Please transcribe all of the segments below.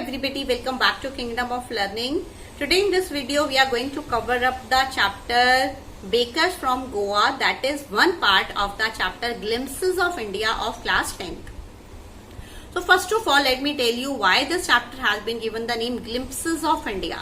everybody, welcome back to Kingdom of Learning. Today in this video we are going to cover up the chapter Bakers from Goa, that is one part of the chapter Glimpses of India of class 10th. So first of all, let me tell you why this chapter has been given the name Glimpses of India.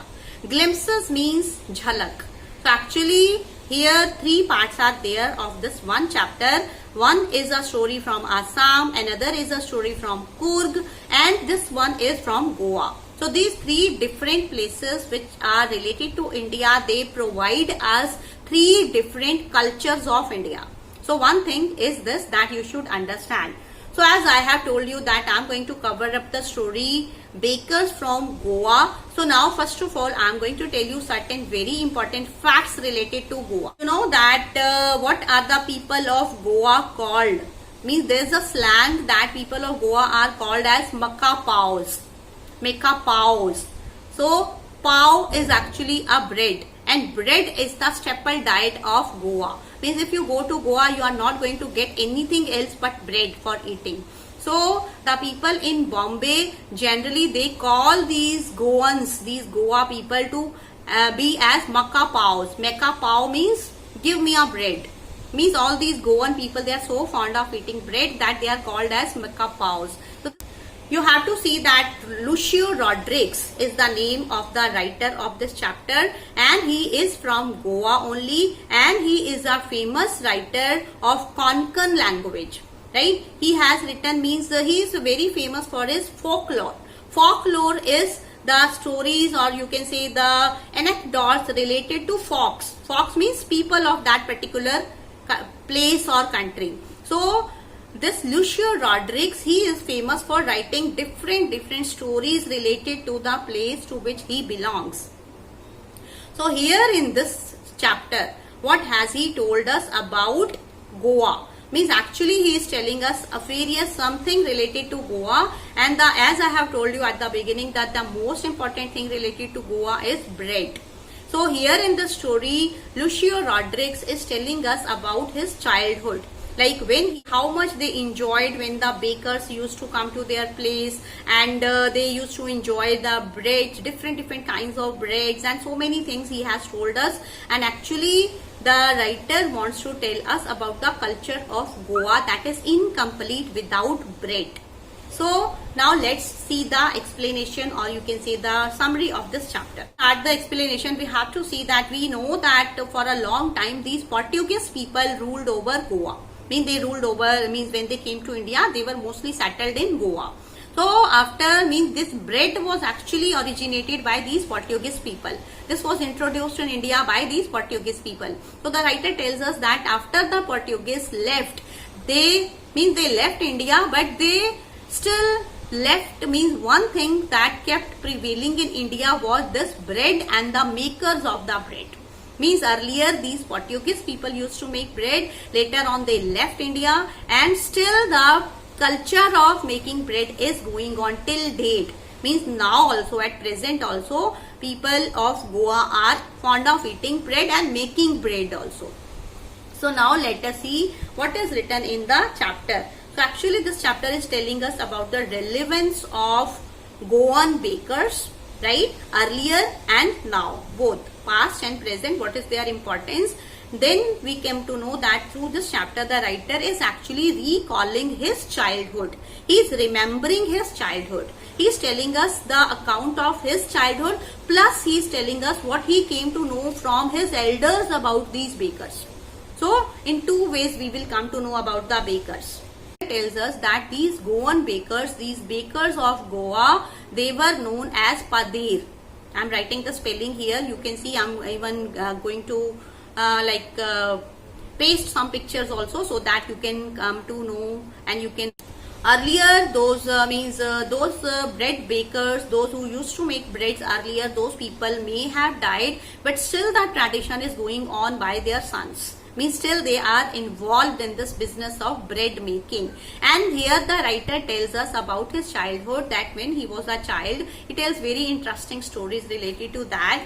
Glimpses means jhalak. So actually here three parts are there of this one chapter. One is a story from Assam, another is a story from Coorg, and this one is from Goa. So these three different places which are related to India, they provide us three different cultures of India. So one thing is this that you should understand. So as I have told you that I am going to cover up the story Bakers from Goa. So now first of all I am going to tell you certain very important facts related to Goa. You know that what are the people of Goa called? Means there is a slang that people of Goa are called as Makka Paos. Makka Paos. So pav is actually a bread, and bread is the staple diet of Goa. Means if you go to Goa, you are not going to get anything else but bread for eating. So the people in Bombay, generally they call these Goans, these Goa people to be as Makka Paos. Makka Pav means give me a bread. Means all these Goan people, they are so fond of eating bread that they are called as Makka Paos. So you have to see that Lucio Rodrigues is the name of the writer of this chapter, and he is from Goa only, and he is a famous writer of Konkan language. Right? He has written, means he is very famous for his folklore. Folklore is the stories, or you can say the anecdotes related to folks. Folks means people of that particular place or country. So this Lucio Rodrigues, he is famous for writing different stories related to the place to which he belongs. So here in this chapter, what has he told us about Goa? Means actually he is telling us a various something related to Goa, and as I have told you at the beginning that the most important thing related to Goa is bread. So here in the story, Lucio Rodrigues is telling us about his childhood. Like how much they enjoyed when the bakers used to come to their place, and they used to enjoy the breads, different kinds of breads, and so many things he has told us. And actually the writer wants to tell us about the culture of Goa that is incomplete without bread. So now let's see the explanation, or you can say the summary of this chapter. At the explanation, we have to see that we know that for a long time these Portuguese people ruled over Goa. Means they ruled over, means when they came to India, they were mostly settled in Goa. So after, means this bread was actually originated by these Portuguese people. This was introduced in India by these Portuguese people. So the writer tells us that after the Portuguese left, they left India, but they still left, means one thing that kept prevailing in India was this bread and the makers of the bread. Means earlier these Portuguese people used to make bread, later on they left India, and still the culture of making bread is going on till date. Means now also, at present also, people of Goa are fond of eating bread and making bread also. So now let us see what is written in the chapter. So actually this chapter is telling us about the relevance of Goan bakers, right? Earlier and now, both past and present, what is their importance. Then we came to know that through this chapter the writer is actually recalling his childhood. He is remembering his childhood. He is telling us the account of his childhood, plus he is telling us what he came to know from his elders about these bakers. So in two ways we will come to know about the bakers. It tells us that these Goan bakers, these bakers of Goa, they were known as Padir. I am writing the spelling here. You can see I am even going to paste some pictures also, so that you can come to know, and you can. Earlier those bread bakers, those who used to make breads earlier, those people may have died, but still that tradition is going on by their sons. Means still they are involved in this business of bread making. And here the writer tells us about his childhood, that when he was a child, he tells very interesting stories related to that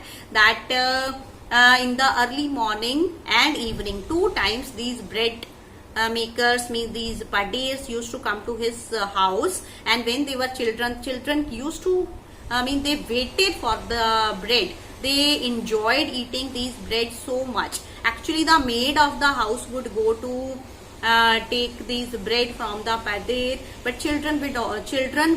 in the early morning and evening, two times these bread makers, means these Padirs, used to come to his house, and when they were children used to they waited for the bread. They enjoyed eating these bread so much. Actually, the maid of the house would go to take these bread from the padir, but children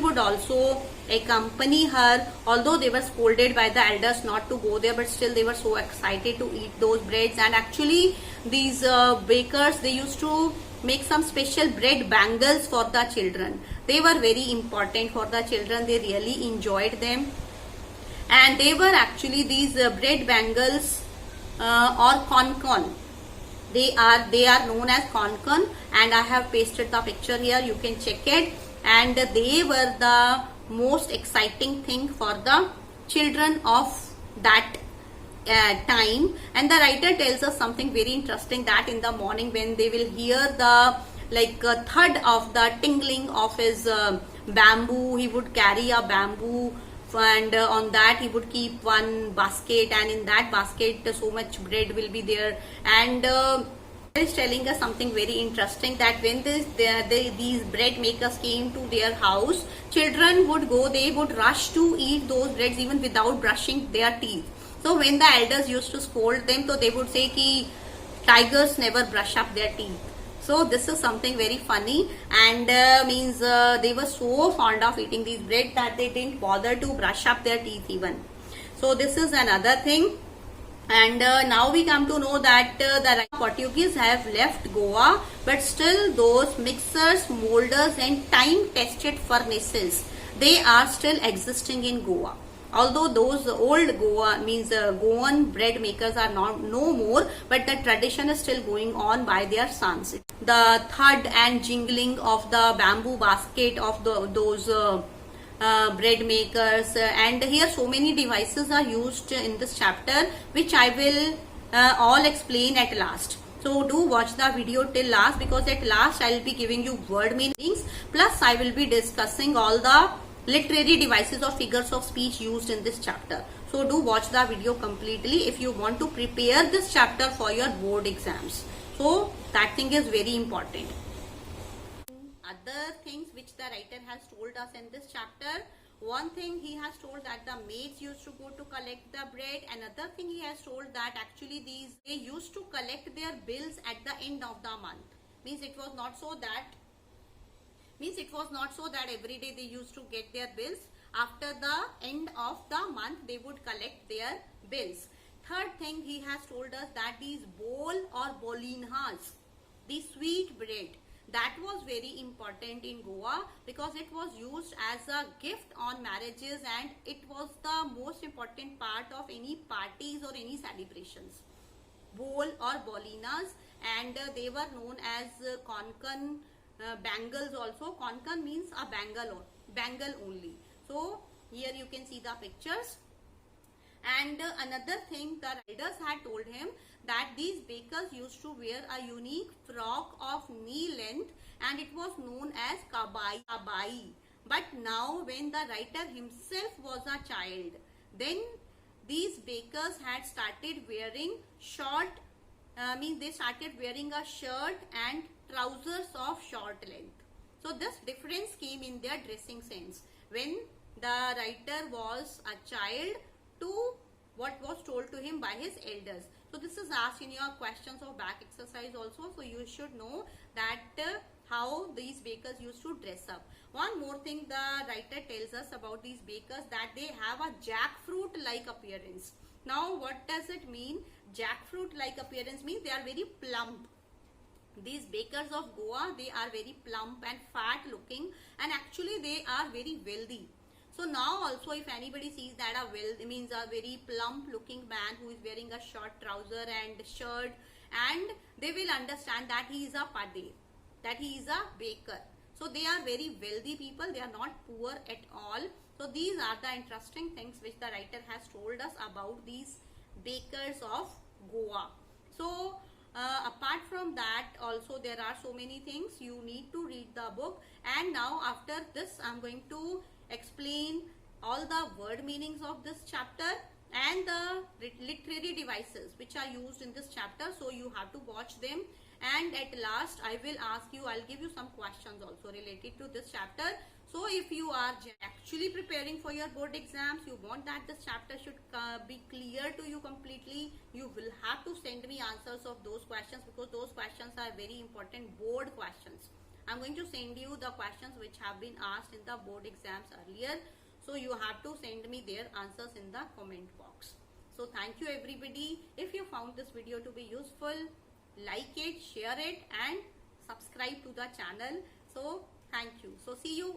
would also accompany her, although they were scolded by the elders not to go there, but still they were so excited to eat those breads. And actually these bakers, they used to make some special bread bangles for the children. They were very important for the children. They really enjoyed them, and they were actually these bread bangles or concon. They are known as concon, and I have pasted the picture here, you can check it. And they were the most exciting thing for the children of that time. And the writer tells us something very interesting, that in the morning when they will hear the thud of the tingling of his bamboo, he would carry a bamboo, and on that he would keep one basket, and in that basket so much bread will be there. And is telling us something very interesting, that when these bread makers came to their house, children would go, they would rush to eat those breads even without brushing their teeth. So when the elders used to scold them, so they would say ki tigers never brush up their teeth. So this is something very funny, and they were so fond of eating these bread that they didn't bother to brush up their teeth even. So this is another thing. And now we come to know that the Portuguese have left Goa, but still those mixers, molders and time-tested furnaces, they are still existing in Goa. Although those old Goan bread makers are no more, but the tradition is still going on by their sons. The thud and jingling of the bamboo basket of those bread makers, and here so many devices are used in this chapter, which I will all explain at last. So do watch the video till last, because at last I will be giving you word meanings, plus I will be discussing all the literary devices or figures of speech used in this chapter. So do watch the video completely if you want to prepare this chapter for your board exams. So that thing is very important. Other things which the writer has told us in this chapter, one thing he has told that the maids used to go to collect the bread. Another thing he has told that actually they used to collect their bills at the end of the month. Means it was not so that every day they used to get their bills. After the end of the month, they would collect their bills. Third thing he has told us that these bol or bolinhas, the sweet bread, that was very important in Goa, because it was used as a gift on marriages, and it was the most important part of any parties or any celebrations. Bol or bolinas, and they were known as concon bangles also. Concon means a bangle only. So here you can see the pictures. And another thing the elders had told him, that these bakers used to wear a unique frock of knee length, and it was known as kabai. But now when the writer himself was a child, then these bakers had started wearing they started wearing a shirt and trousers of short length. So this difference came in their dressing sense when the writer was a child to what was told to him by his elders. So this is asked in your questions of back exercise also. So you should know that how these bakers used to dress up. One more thing the writer tells us about these bakers, that they have a jackfruit like appearance. Now what does it mean? Jackfruit like appearance means they are very plump. These bakers of Goa, they are very plump and fat looking, and actually they are very wealthy. So now also if anybody sees that it means a very plump looking man who is wearing a short trouser and shirt, and they will understand that he is a padir, that he is a baker. So they are very wealthy people, they are not poor at all. So these are the interesting things which the writer has told us about these bakers of Goa. So apart from that also there are so many things, you need to read the book. And now after this I am going to explain all the word meanings of this chapter and the literary devices which are used in this chapter. So you have to watch them, and at last I will ask you, I'll give you some questions also related to this chapter. So if you are actually preparing for your board exams, you want that this chapter should be clear to you completely, you will have to send me answers of those questions, because those questions are very important board questions. I'm going to send you the questions which have been asked in the board exams earlier. So you have to send me their answers in the comment box. So thank you everybody. If you found this video to be useful, like it, share it and subscribe to the channel. So thank you. So see you